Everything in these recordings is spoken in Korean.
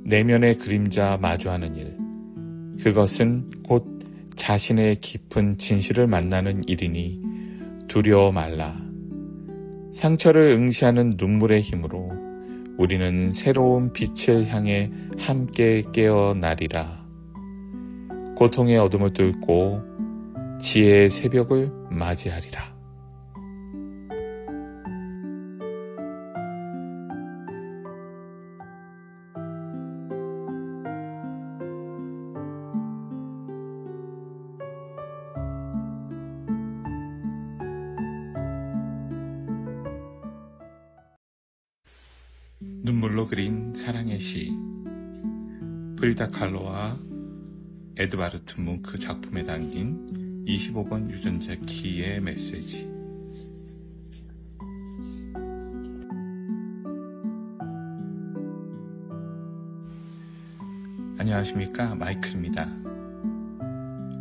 내면의 그림자 마주하는 일, 그것은 곧 자신의 깊은 진실을 만나는 일이니 두려워 말라. 상처를 응시하는 눈물의 힘으로 우리는 새로운 빛을 향해 함께 깨어나리라. 고통의 어둠을 뚫고 지혜의 새벽을 맞이하리라. 눈물로 그린 사랑의 시, 프리다 칼로와 에드바르트 뭉크 작품에 담긴 25번 유전자 키의 메시지. 안녕하십니까, 마이클입니다.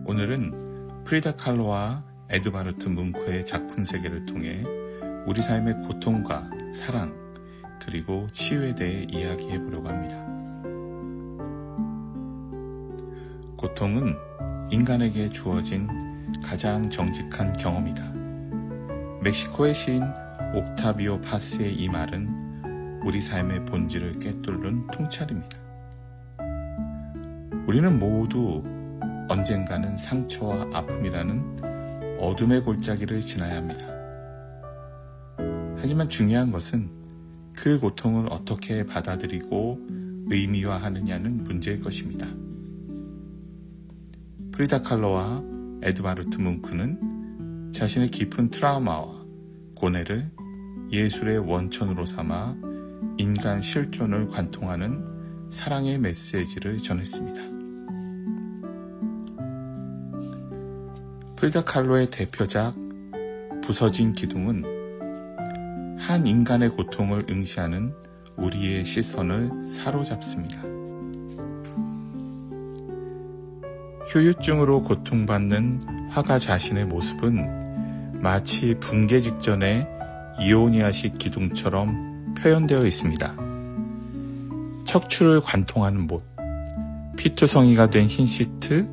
오늘은 프리다 칼로와 에드바르트 뭉크의 작품 세계를 통해 우리 삶의 고통과 사랑, 그리고 치유에 대해 이야기해 보려고 합니다. 고통은 인간에게 주어진 가장 정직한 경험이다. 멕시코의 시인 옥타비오 파스의 이 말은 우리 삶의 본질을 꿰뚫는 통찰입니다. 우리는 모두 언젠가는 상처와 아픔이라는 어둠의 골짜기를 지나야 합니다. 하지만 중요한 것은 그 고통을 어떻게 받아들이고 의미화하느냐는 문제일 것입니다. 프리다 칼로와 에드바르트 뭉크는 자신의 깊은 트라우마와 고뇌를 예술의 원천으로 삼아 인간 실존을 관통하는 사랑의 메시지를 전했습니다. 프리다 칼로의 대표작 부서진 기둥은 한 인간의 고통을 응시하는 우리의 시선을 사로잡습니다. 후유증으로 고통받는 화가 자신의 모습은 마치 붕괴 직전의 이오니아식 기둥처럼 표현되어 있습니다. 척추를 관통하는 못, 피투성이가 된 흰 시트,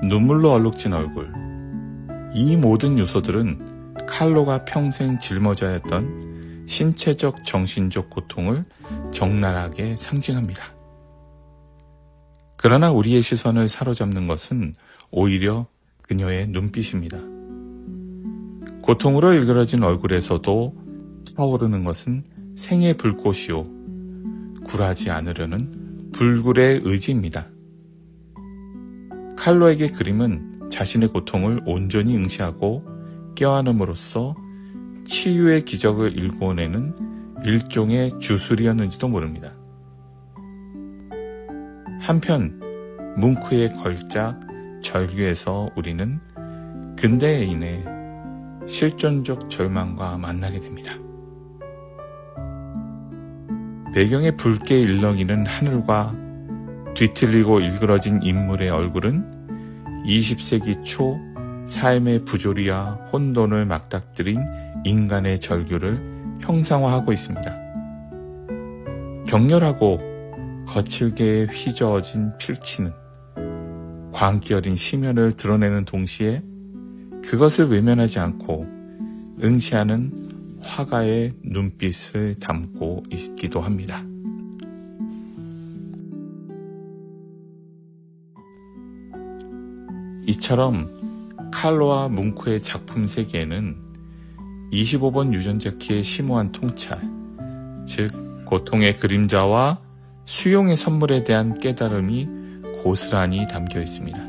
눈물로 얼룩진 얼굴, 이 모든 요소들은 칼로가 평생 짊어져야 했던 신체적, 정신적 고통을 적나라하게 상징합니다. 그러나 우리의 시선을 사로잡는 것은 오히려 그녀의 눈빛입니다. 고통으로 일그러진 얼굴에서도 타오르는 것은 생의 불꽃이요, 굴하지 않으려는 불굴의 의지입니다. 칼로에게 그림은 자신의 고통을 온전히 응시하고 껴안음으로써 치유의 기적을 일궈내는 일종의 주술이었는지도 모릅니다. 한편 뭉크의 걸작 절규에서 우리는 근대인의 실존적 절망과 만나게 됩니다. 배경에 붉게 일렁이는 하늘과 뒤틀리고 일그러진 인물의 얼굴은 20세기 초 삶의 부조리와 혼돈을 맞닥뜨린 인간의 절규를 형상화하고 있습니다. 격렬하고 거칠게 휘저어진 필치는 광기 어린 심연을 드러내는 동시에 그것을 외면하지 않고 응시하는 화가의 눈빛을 담고 있기도 합니다. 이처럼 칼로와 뭉크의 작품 세계에는 25번 유전자 키의 심오한 통찰, 즉 고통의 그림자와 수용의 선물에 대한 깨달음이 고스란히 담겨 있습니다.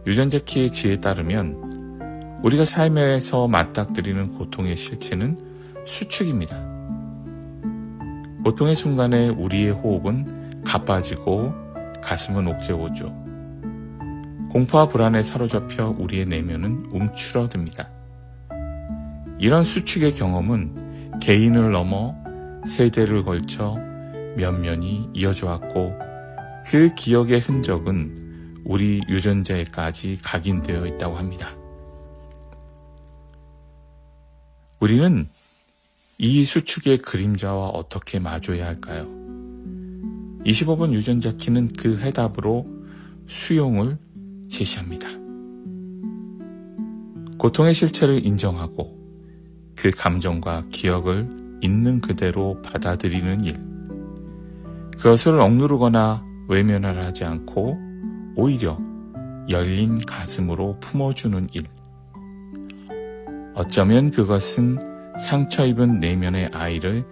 유전자 키의 지혜에 따르면 우리가 삶에서 맞닥뜨리는 고통의 실체는 수축입니다. 고통의 순간에 우리의 호흡은 가빠지고 가슴은 옥죄오죠. 공포와 불안에 사로잡혀 우리의 내면은 움츠러듭니다. 이런 수축의 경험은 개인을 넘어 세대를 걸쳐 면면이 이어져 왔고 그 기억의 흔적은 우리 유전자에까지 각인되어 있다고 합니다. 우리는 이 수축의 그림자와 어떻게 마주해야 할까요? 25번 유전자 키는 그 해답으로 수용을 제시합니다. 고통의 실체를 인정하고 그 감정과 기억을 있는 그대로 받아들이는 일. 그것을 억누르거나 외면을 하지 않고 오히려 열린 가슴으로 품어주는 일. 어쩌면 그것은 상처 입은 내면의 아이를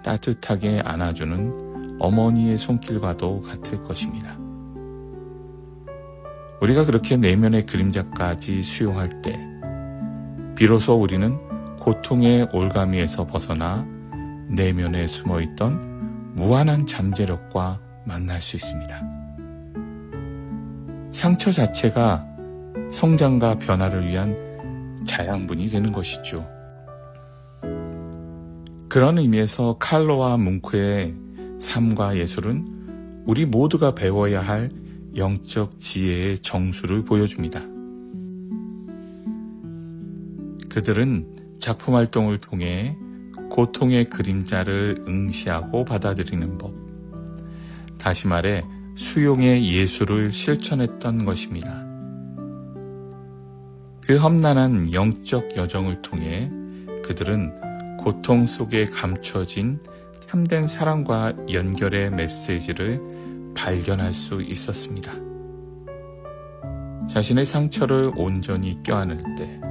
따뜻하게 안아주는 어머니의 손길과도 같을 것입니다. 우리가 그렇게 내면의 그림자까지 수용할 때 비로소 우리는 고통의 올가미에서 벗어나 내면에 숨어있던 무한한 잠재력과 만날 수 있습니다. 상처 자체가 성장과 변화를 위한 자양분이 되는 것이죠. 그런 의미에서 칼로와 뭉크의 삶과 예술은 우리 모두가 배워야 할 영적 지혜의 정수를 보여줍니다. 그들은 작품 활동을 통해 고통의 그림자를 응시하고 받아들이는 법, 다시 말해 수용의 예술을 실천했던 것입니다. 그 험난한 영적 여정을 통해 그들은 고통 속에 감춰진 참된 사랑과 연결의 메시지를 발견할 수 있었습니다. 자신의 상처를 온전히 껴안을 때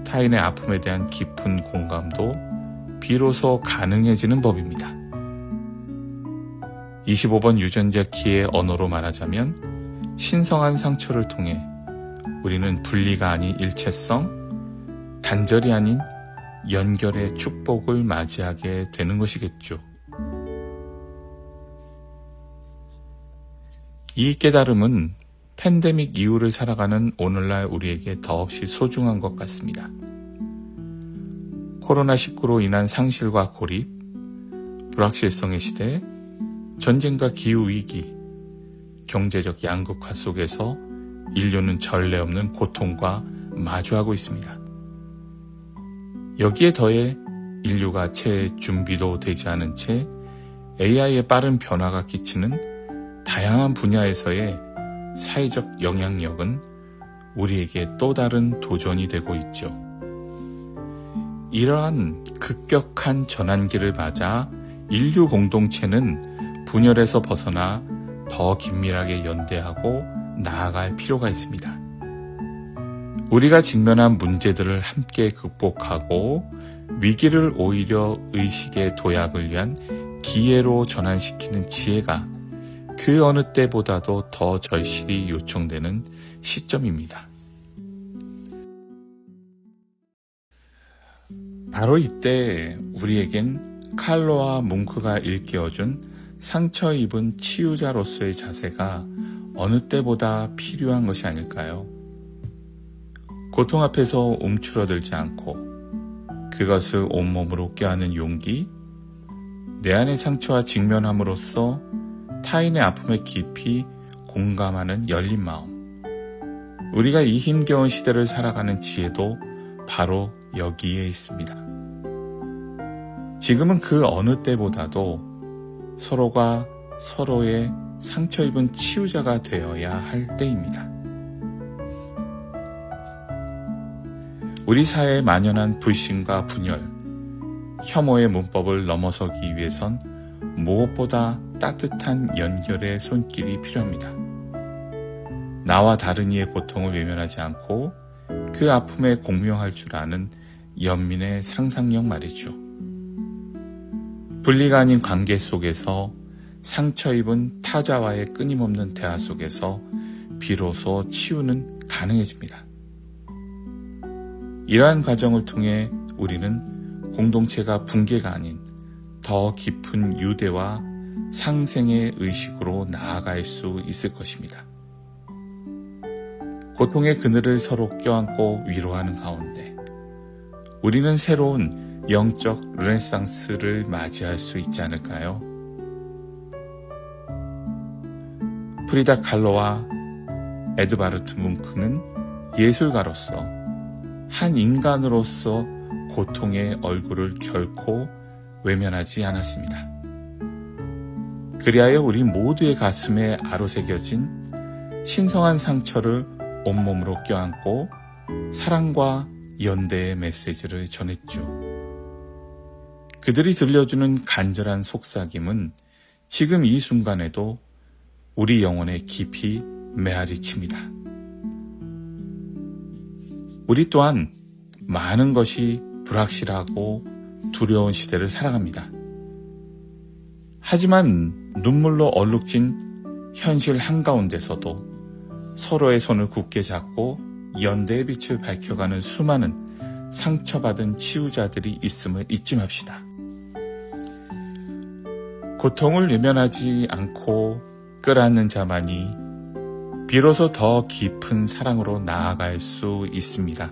타인의 아픔에 대한 깊은 공감도 비로소 가능해지는 법입니다. 25번 유전자 키의 언어로 말하자면 신성한 상처를 통해 우리는 분리가 아닌 일체성, 단절이 아닌 연결의 축복을 맞이하게 되는 것이겠죠. 이 깨달음은 팬데믹 이후를 살아가는 오늘날 우리에게 더없이 소중한 것 같습니다. 코로나19로 인한 상실과 고립, 불확실성의 시대, 전쟁과 기후위기, 경제적 양극화 속에서 인류는 전례 없는 고통과 마주하고 있습니다. 여기에 더해 인류가 채 준비도 되지 않은 채 AI의 빠른 변화가 끼치는 다양한 분야에서의 사회적 영향력은 우리에게 또 다른 도전이 되고 있죠. 이러한 급격한 전환기를 맞아 인류 공동체는 분열에서 벗어나 더 긴밀하게 연대하고 나아갈 필요가 있습니다. 우리가 직면한 문제들을 함께 극복하고 위기를 오히려 의식의 도약을 위한 기회로 전환시키는 지혜가 그 어느 때보다도 더 절실히 요청되는 시점입니다. 바로 이때 우리에겐 칼로와 뭉크가 일깨워준 상처 입은 치유자로서의 자세가 어느 때보다 필요한 것이 아닐까요? 고통 앞에서 움츠러들지 않고 그것을 온몸으로 껴안는 용기, 내 안의 상처와 직면함으로써 타인의 아픔에 깊이 공감하는 열린 마음. 우리가 이 힘겨운 시대를 살아가는 지혜도 바로 여기에 있습니다. 지금은 그 어느 때보다도 서로가 서로의 상처 입은 치유자가 되어야 할 때입니다. 우리 사회에 만연한 불신과 분열, 혐오의 문법을 넘어서기 위해선 무엇보다 따뜻한 연결의 손길이 필요합니다. 나와 다른 이의 고통을 외면하지 않고 그 아픔에 공명할 줄 아는 연민의 상상력 말이죠. 분리가 아닌 관계 속에서 상처 입은 타자와의 끊임없는 대화 속에서 비로소 치유는 가능해집니다. 이러한 과정을 통해 우리는 공동체가 붕괴가 아닌 더 깊은 유대와 상생의 의식으로 나아갈 수 있을 것입니다. 고통의 그늘을 서로 껴안고 위로하는 가운데 우리는 새로운 영적 르네상스를 맞이할 수 있지 않을까요? 프리다 칼로와 에드바르트 뭉크는 예술가로서 한 인간으로서 고통의 얼굴을 결코 외면하지 않았습니다. 그리하여 우리 모두의 가슴에 아로새겨진 신성한 상처를 온몸으로 껴안고 사랑과 연대의 메시지를 전했죠. 그들이 들려주는 간절한 속삭임은 지금 이 순간에도 우리 영혼에 깊이 메아리칩니다. 우리 또한 많은 것이 불확실하고 두려운 시대를 살아갑니다. 하지만 눈물로 얼룩진 현실 한가운데서도 서로의 손을 굳게 잡고 연대의 빛을 밝혀가는 수많은 상처받은 치유자들이 있음을 잊지 맙시다. 고통을 외면하지 않고 끌어안는 자만이 비로소 더 깊은 사랑으로 나아갈 수 있습니다.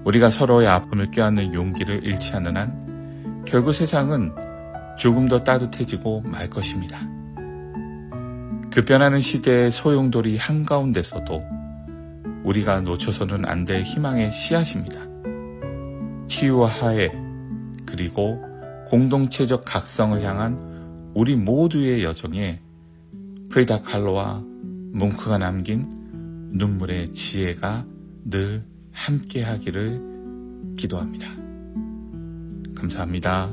우리가 서로의 아픔을 껴안는 용기를 잃지 않는 한 결국 세상은 조금 더 따뜻해지고 말 것입니다. 급변하는 시대의 소용돌이 한가운데서도 우리가 놓쳐서는 안 될 희망의 씨앗입니다. 치유와 화해 그리고 공동체적 각성을 향한 우리 모두의 여정에 프리다 칼로와 뭉크가 남긴 눈물의 지혜가 늘 함께하기를 기도합니다. 감사합니다.